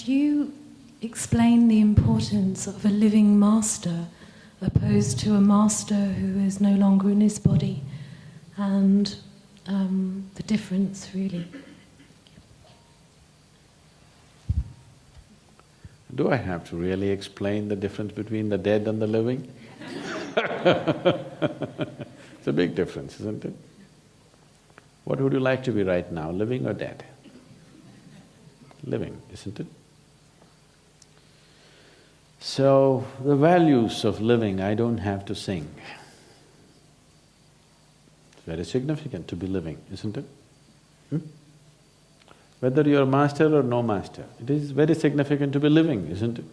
Could you explain the importance of a living master opposed to a master who is no longer in his body, and the difference, really? Do I have to really explain the difference between the dead and the living? It's a big difference, isn't it? What would you like to be right now, living or dead? Living, isn't it? So, the values of living I don't have to sing. It's very significant to be living, isn't it? Whether you're a master or no master, it is very significant to be living, isn't it?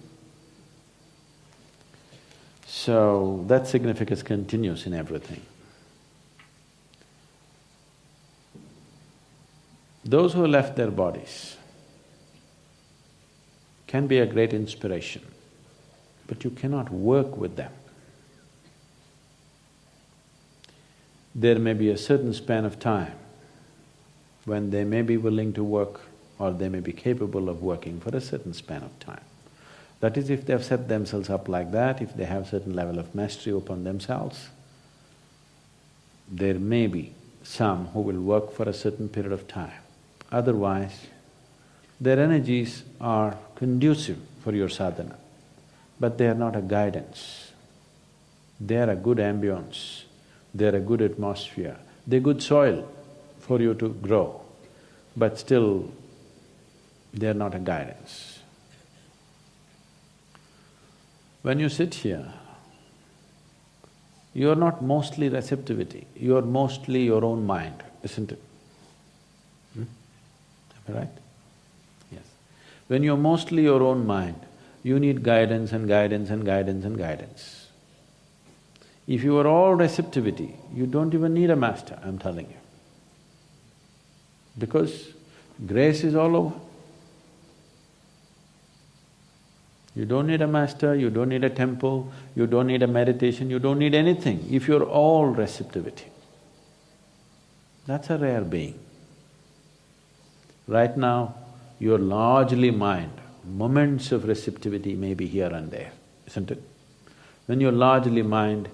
So, that significance continues in everything. Those who left their bodies can be a great inspiration, but you cannot work with them. There may be a certain span of time when they may be willing to work or they may be capable of working for a certain span of time. That is, if they've set themselves up like that, if they have certain level of mastery upon themselves, there may be some who will work for a certain period of time. Otherwise, their energies are conducive for your sadhana, but they are not a guidance. They are a good ambience, they are a good atmosphere, they're good soil for you to grow, but still they are not a guidance. When you sit here, you are not mostly receptivity, you are mostly your own mind, isn't it? Am I right? Yes. When you're mostly your own mind, you need guidance and guidance and guidance and guidance. If you are all receptivity, you don't even need a master, I'm telling you. Because grace is all over. You don't need a master, you don't need a temple, you don't need a meditation, you don't need anything if you're all receptivity. That's a rare being. Right now, you're largely mind, moments of receptivity may be here and there, isn't it? When you're largely mind,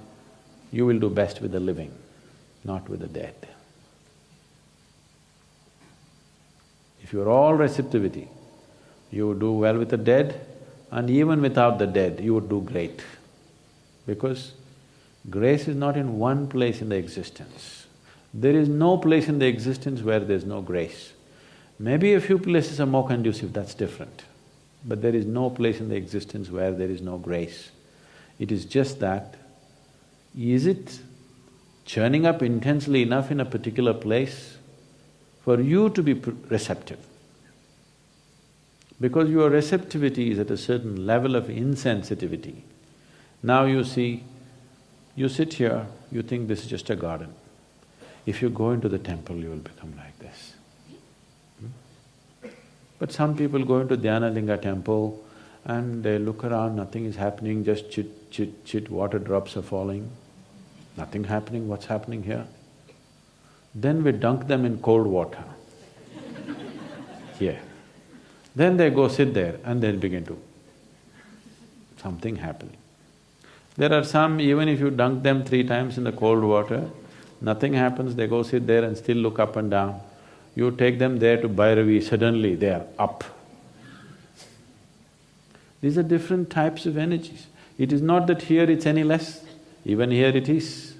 you will do best with the living, not with the dead. If you're all receptivity, you would do well with the dead, and even without the dead, you would do great. Because grace is not in one place in the existence. There is no place in the existence where there's no grace. Maybe a few places are more conducive, that's different. But there is no place in the existence where there is no grace. It is just that, is it churning up intensely enough in a particular place for you to be receptive? Because your receptivity is at a certain level of insensitivity. Now you see, you sit here, you think this is just a garden. If you go into the temple, you will become like this. But some people go into Dhyanalinga temple and they look around, nothing is happening, just chit, chit, chit, water drops are falling. Nothing happening, what's happening here? Then we dunk them in cold water here. Then they go sit there and they'll begin to… something happening. There are some, even if you dunk them 3 times in the cold water, nothing happens, they go sit there and still look up and down. You take them there to Bhairavi, suddenly they are up. These are different types of energies. It is not that here it's any less, even here it is,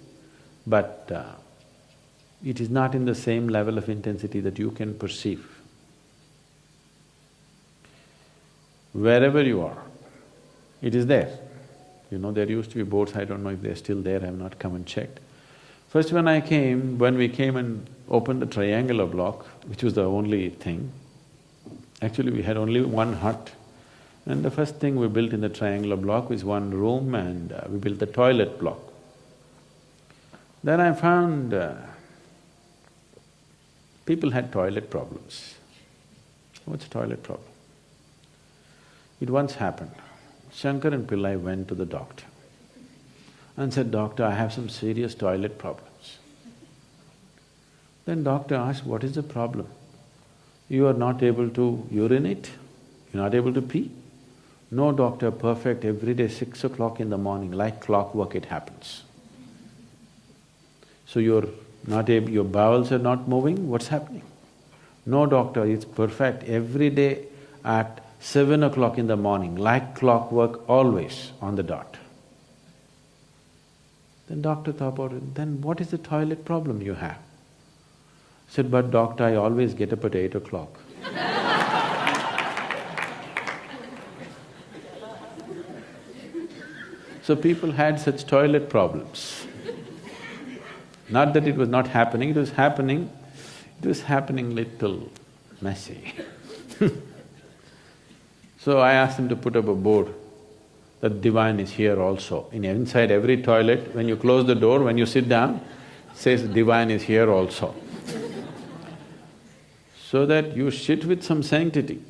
but it is not in the same level of intensity that you can perceive. Wherever you are, it is there. You know, there used to be boards, I don't know if they're still there, I have not come and checked. First when we came and opened the triangular block, which was the only thing, actually we had only one hut, and the first thing we built in the triangular block was one room and we built the toilet block. Then I found people had toilet problems. What's a toilet problem? It once happened, Shankar and Pillai went to the doctor and said, "Doctor, I have some serious toilet problems." Then doctor asked, "What is the problem? You are not able to urinate? You're not able to pee? No doctor perfect, every day 6 o'clock in the morning, like clockwork it happens. So you're not able… your bowels are not moving, what's happening? No doctor, it's perfect, every day at 7 o'clock in the morning, like clockwork, always on the dot. Then doctor thought about it, then what is the toilet problem you have? Said, but doctor, I always get up at 8 o'clock. So people had such toilet problems. Not that it was not happening, it was happening little messy. So I asked him to put up a board that divine is here also. Inside every toilet, when you close the door, when you sit down, says divine is here also. So that you shit with some sanctity.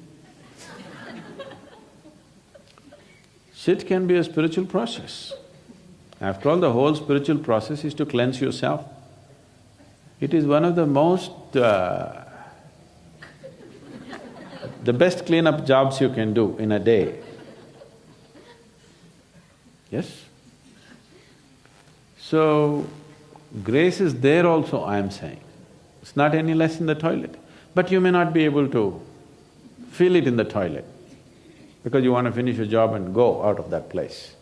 Shit can be a spiritual process. After all, the whole spiritual process is to cleanse yourself. It is one of the most… the best cleanup jobs you can do in a day. Yes? So, grace is there also, I am saying. It's not any less in the toilet. But you may not be able to feel it in the toilet because you want to finish a job and go out of that place.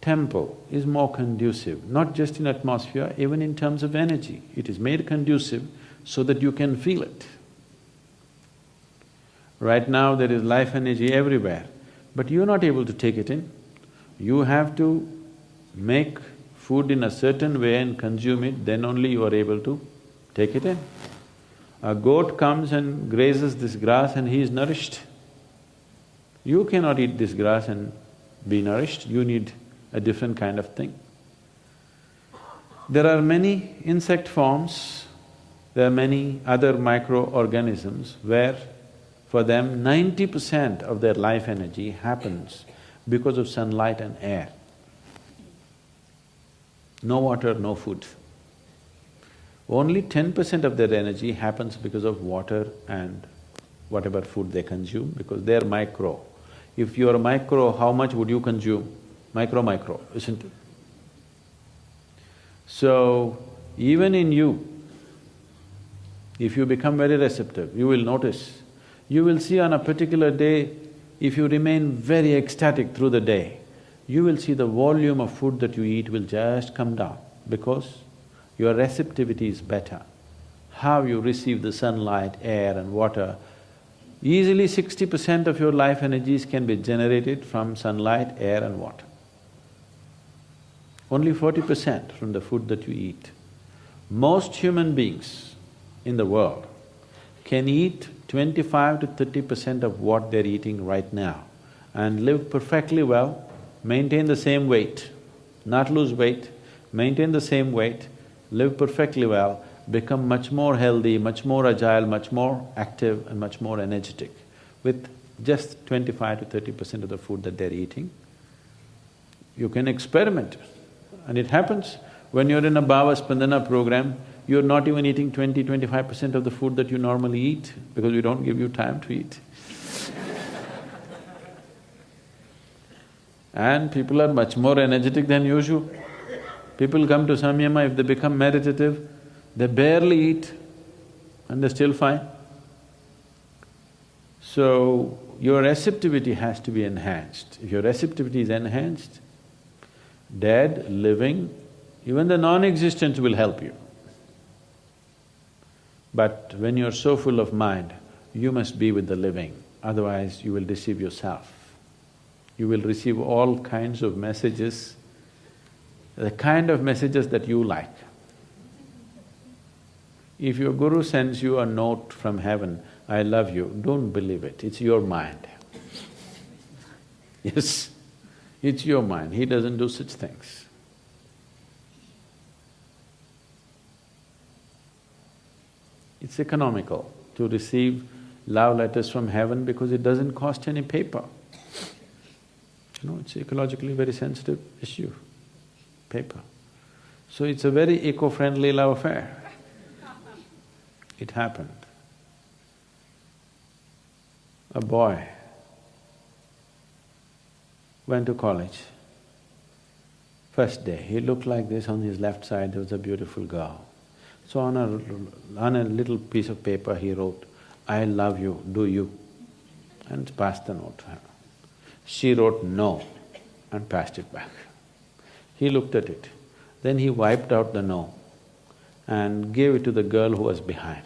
Temple is more conducive, not just in atmosphere, even in terms of energy. It is made conducive so that you can feel it. Right now there is life energy everywhere, but you're not able to take it in. You have to make food in a certain way and consume it, then only you are able to take it in. A goat comes and grazes this grass and he is nourished. You cannot eat this grass and be nourished, you need a different kind of thing. There are many insect forms, there are many other microorganisms where for them 90% of their life energy happens because of sunlight and air. No water, no food. Only 10% of their energy happens because of water and whatever food they consume, because they're micro. If you're micro, how much would you consume? Micro, isn't it? So, even in you, if you become very receptive, you will notice, you will see on a particular day, if you remain very ecstatic through the day, you will see the volume of food that you eat will just come down because your receptivity is better. How you receive the sunlight, air and water, easily 60% of your life energies can be generated from sunlight, air and water. Only 40% from the food that you eat. Most human beings in the world can eat 25 to 30% of what they're eating right now and live perfectly well, maintain the same weight, not lose weight, maintain the same weight, live perfectly well, become much more healthy, much more agile, much more active and much more energetic with just 25 to 30% of the food that they're eating. You can experiment and it happens. When you're in a Bhava Spandana program, you're not even eating 20–25% of the food that you normally eat because we don't give you time to eat. And people are much more energetic than usual. People come to samyama, if they become meditative, they barely eat and they're still fine. So, your receptivity has to be enhanced. If your receptivity is enhanced, dead, living, even the non-existent will help you. But when you're so full of mind, you must be with the living, otherwise you will deceive yourself. You will receive all kinds of messages, the kind of messages that you like. If your guru sends you a note from heaven, I love you, don't believe it, it's your mind. Yes, it's your mind, he doesn't do such things. It's economical to receive love letters from heaven because it doesn't cost any paper. You know, it's ecologically very sensitive issue, paper. So it's a very eco-friendly love affair. It happened. A boy went to college. First day, he looked like this, on his left side there was a beautiful girl. So on a little piece of paper he wrote, "I love you, do you?" and passed the note to her. She wrote no and passed it back. He looked at it. Then he wiped out the no and gave it to the girl who was behind.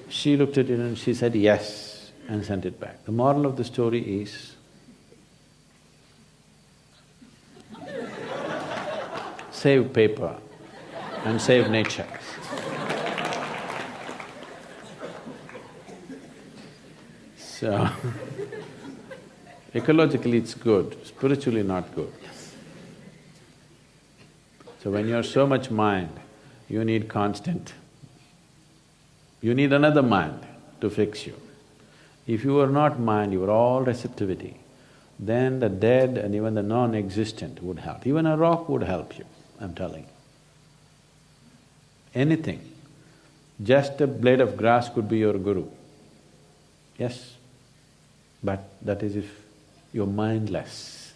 She looked at it and she said yes and sent it back. The moral of the story is, save paper and save nature. So, ecologically it's good, spiritually not good. So when you're so much mind, you need another mind to fix you. If you are not mind, you are all receptivity, then the dead and even the non-existent would help. Even a rock would help you, I'm telling you. Anything. Just a blade of grass could be your guru. Yes, but that is if you're mindless.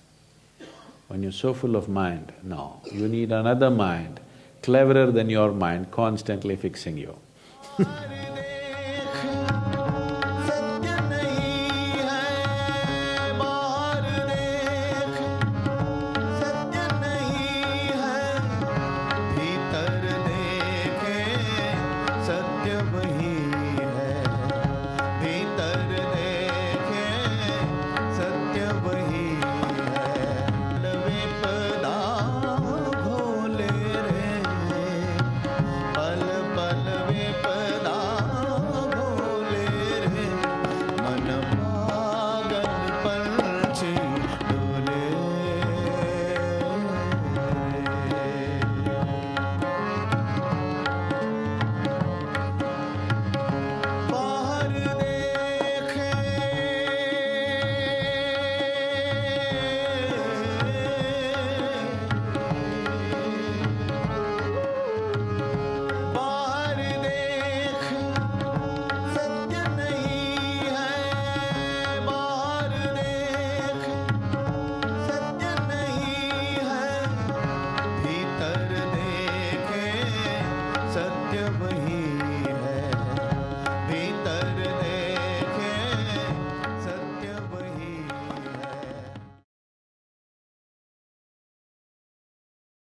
When you're so full of mind, no, you need another mind, cleverer than your mind, constantly fixing you.